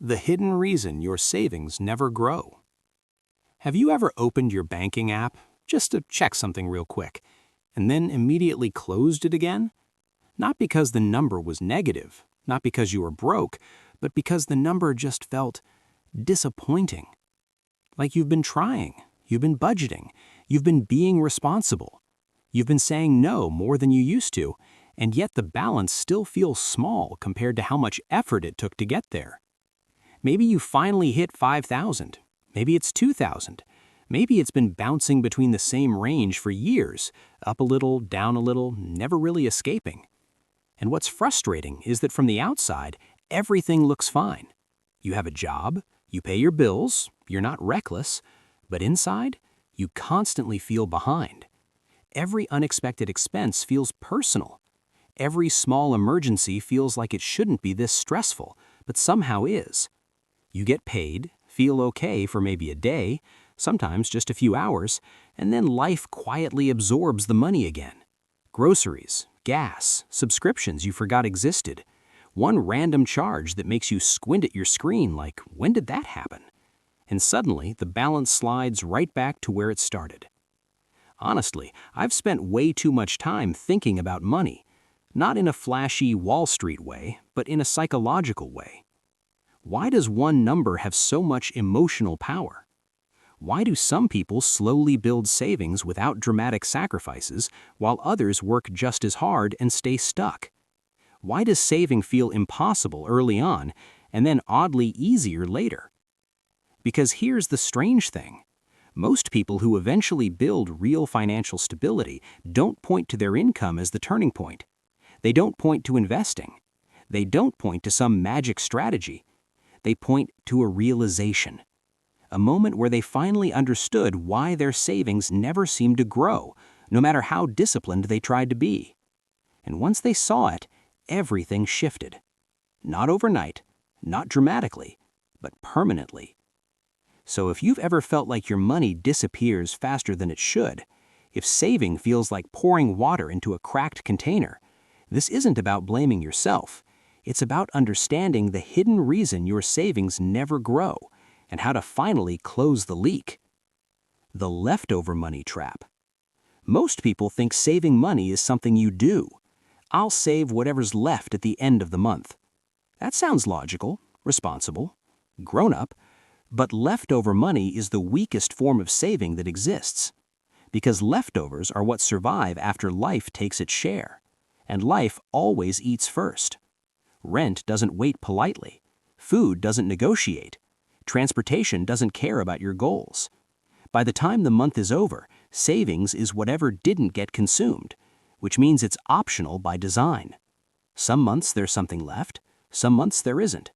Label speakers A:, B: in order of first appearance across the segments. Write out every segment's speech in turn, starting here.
A: The hidden reason your savings never grow. Have you ever opened your banking app just to check something real quick, and then immediately closed it again? Not because the number was negative, not because you were broke, but because the number just felt disappointing. Like you've been trying, you've been budgeting, you've been being responsible. You've been saying no more than you used to, and yet the balance still feels small compared to how much effort it took to get there. Maybe you finally hit 5,000. Maybe it's 2,000. Maybe it's been bouncing between the same range for years, up a little, down a little, never really escaping. And what's frustrating is that from the outside, everything looks fine. You have a job, you pay your bills, you're not reckless, but inside, you constantly feel behind. Every unexpected expense feels personal. Every small emergency feels like it shouldn't be this stressful, but somehow is. You get paid, feel okay for maybe a day, sometimes just a few hours, and then life quietly absorbs the money again. Groceries, gas, subscriptions you forgot existed. One random charge that makes you squint at your screen like, when did that happen? And suddenly, the balance slides right back to where it started. Honestly, I've spent way too much time thinking about money, not in a flashy Wall Street way, but in a psychological way. Why does one number have so much emotional power? Why do some people slowly build savings without dramatic sacrifices, while others work just as hard and stay stuck? Why does saving feel impossible early on, and then oddly easier later? Because here's the strange thing. Most people who eventually build real financial stability don't point to their income as the turning point. They don't point to investing. They don't point to some magic strategy. They point to a realization. A moment where they finally understood why their savings never seemed to grow, no matter how disciplined they tried to be. And once they saw it, everything shifted. Not overnight, not dramatically, but permanently. So if you've ever felt like your money disappears faster than it should, if saving feels like pouring water into a cracked container, this isn't about blaming yourself. It's about understanding the hidden reason your savings never grow and how to finally close the leak. The leftover money trap. Most people think saving money is something you do. I'll save whatever's left at the end of the month. That sounds logical, responsible, grown up, but leftover money is the weakest form of saving that exists. Because leftovers are what survive after life takes its share. And life always eats first. Rent doesn't wait politely. Food doesn't negotiate. Transportation doesn't care about your goals. By the time the month is over, savings is whatever didn't get consumed, which means it's optional by design. Some months there's something left, some months there isn't.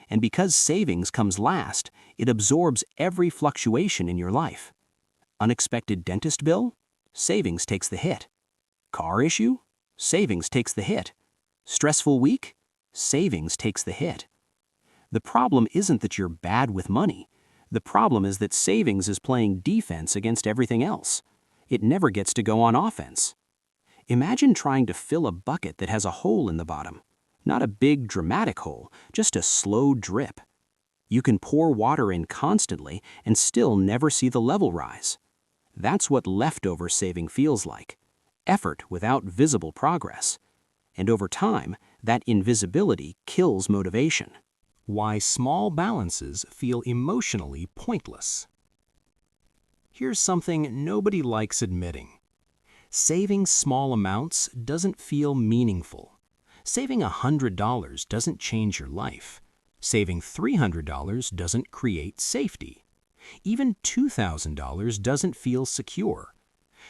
A: And because savings comes last, it absorbs every fluctuation in your life. Unexpected dentist bill? Savings takes the hit. Car issue? Savings takes the hit. Stressful week? Savings takes the hit. The problem isn't that you're bad with money. The problem is that savings is playing defense against everything else. It never gets to go on offense. Imagine trying to fill a bucket that has a hole in the bottom. Not a big, dramatic hole, just a slow drip. You can pour water in constantly and still never see the level rise. That's what leftover saving feels like. Effort without visible progress. And over time, that invisibility kills motivation. Why small balances feel emotionally pointless. Here's something nobody likes admitting. Saving small amounts doesn't feel meaningful. Saving $100 doesn't change your life. Saving $300 doesn't create safety. Even $2,000 doesn't feel secure.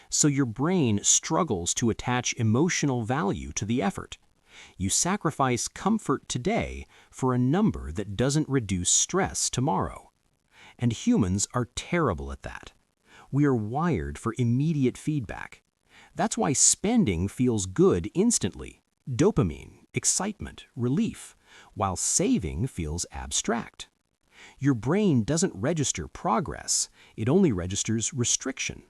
A: So your brain struggles to attach emotional value to the effort. You sacrifice comfort today for a number that doesn't reduce stress tomorrow. And humans are terrible at that. We are wired for immediate feedback. That's why spending feels good instantly. Dopamine, excitement, relief, while saving feels abstract. Your brain doesn't register progress, it only registers restriction.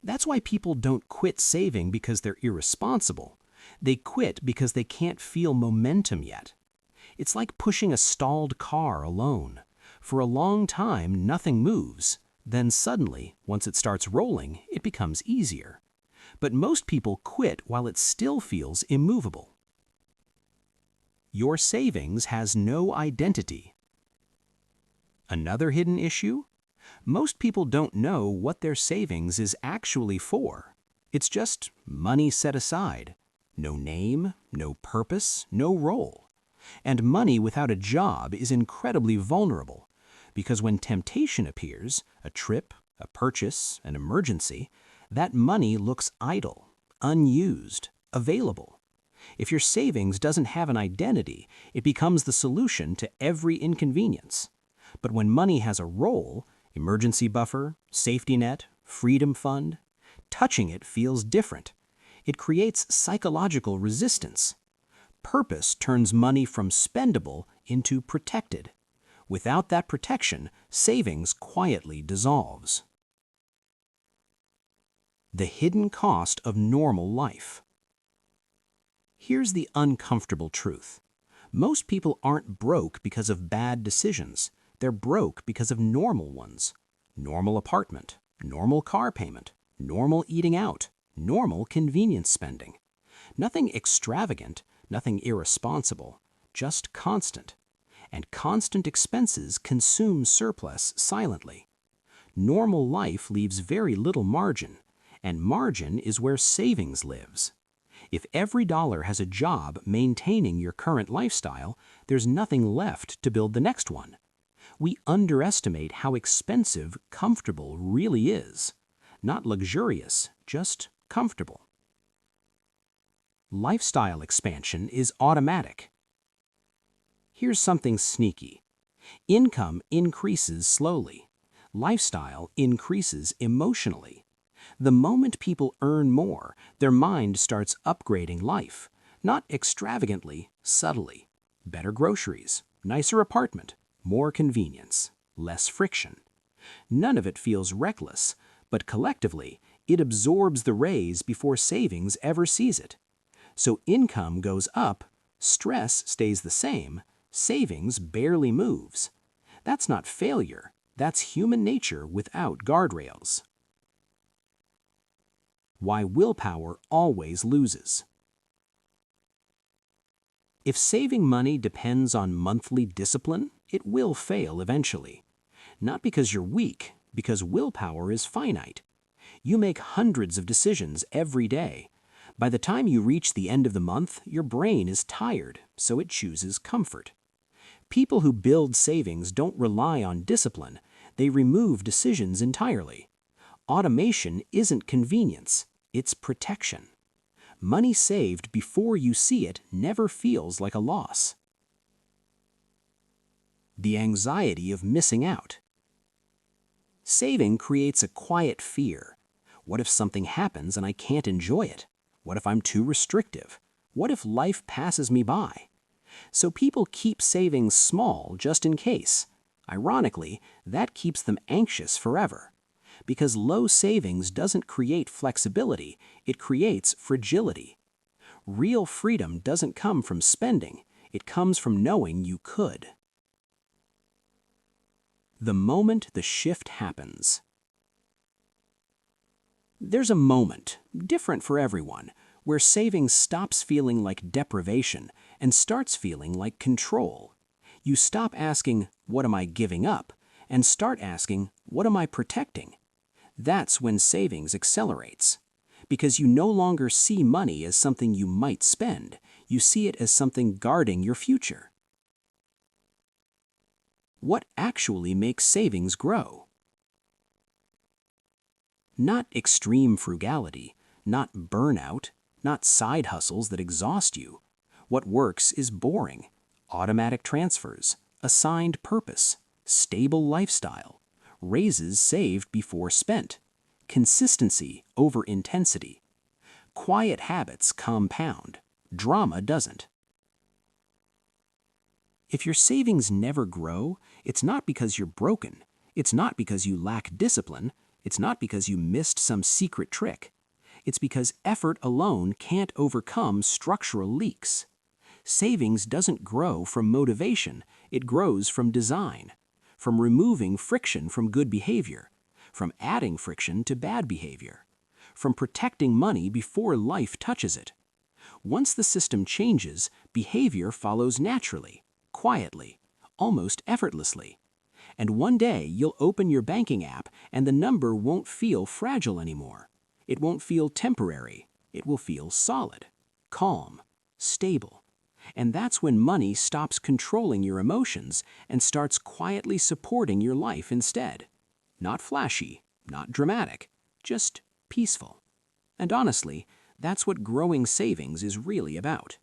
A: That's why people don't quit saving because they're irresponsible. They quit because they can't feel momentum yet. It's like pushing a stalled car alone. For a long time, nothing moves. Then suddenly, once it starts rolling, it becomes easier. But most people quit while it still feels immovable. Your savings has no identity. Another hidden issue? Most people don't know what their savings is actually for. It's just money set aside. No name, no purpose, no role. And money without a job is incredibly vulnerable, because when temptation appears, a trip, a purchase, an emergency, that money looks idle, unused, available. If your savings doesn't have an identity, it becomes the solution to every inconvenience. But when money has a role, emergency buffer, safety net, freedom fund, touching it feels different. It creates psychological resistance. Purpose turns money from spendable into protected. Without that protection, savings quietly dissolves. The hidden cost of normal life. Here's the uncomfortable truth. Most people aren't broke because of bad decisions. They're broke because of normal ones. Normal apartment, normal car payment, normal eating out, normal convenience spending. Nothing extravagant, nothing irresponsible, just constant. And constant expenses consume surplus silently. Normal life leaves very little margin, and margin is where savings lives. If every dollar has a job maintaining your current lifestyle, there's nothing left to build the next one. We underestimate how expensive comfortable really is. Not luxurious, just comfortable. Lifestyle expansion is automatic. Here's something sneaky. Income increases slowly. Lifestyle increases emotionally. The moment people earn more, their mind starts upgrading life, not extravagantly, subtly. Better groceries, nicer apartment, more convenience, less friction. None of it feels reckless, but collectively, it absorbs the raise before savings ever sees it. So income goes up, stress stays the same, savings barely moves. That's not failure, that's human nature without guardrails. Why willpower always loses. If saving money depends on monthly discipline, it will fail eventually. Not because you're weak, because willpower is finite. You make hundreds of decisions every day. By the time you reach the end of the month, your brain is tired, so it chooses comfort. People who build savings don't rely on discipline, they remove decisions entirely. Automation isn't convenience, it's protection. Money saved before you see it never feels like a loss. The anxiety of missing out. Saving creates a quiet fear. What if something happens and I can't enjoy it? What if I'm too restrictive? What if life passes me by? So people keep savings small just in case. Ironically, that keeps them anxious forever. Because low savings doesn't create flexibility, it creates fragility. Real freedom doesn't come from spending, it comes from knowing you could. The moment the shift happens. There's a moment, different for everyone, where savings stops feeling like deprivation and starts feeling like control. You stop asking, what am I giving up? And start asking, what am I protecting? That's when savings accelerates. Because you no longer see money as something you might spend, you see it as something guarding your future. What actually makes savings grow? Not extreme frugality, not burnout, not side hustles that exhaust you. What works is boring, automatic transfers, assigned purpose, stable lifestyle, raises saved before spent, consistency over intensity. Quiet habits compound, drama doesn't. If your savings never grow, it's not because you're broken, it's not because you lack discipline, it's not because you missed some secret trick. It's because effort alone can't overcome structural leaks. Savings doesn't grow from motivation, it grows from design, from removing friction from good behavior, from adding friction to bad behavior, from protecting money before life touches it. Once the system changes, behavior follows naturally, quietly, almost effortlessly. And one day you'll open your banking app and the number won't feel fragile anymore. It won't feel temporary. It will feel solid, calm, stable. And that's when money stops controlling your emotions and starts quietly supporting your life instead. Not flashy, not dramatic, just peaceful. And honestly, that's what growing savings is really about.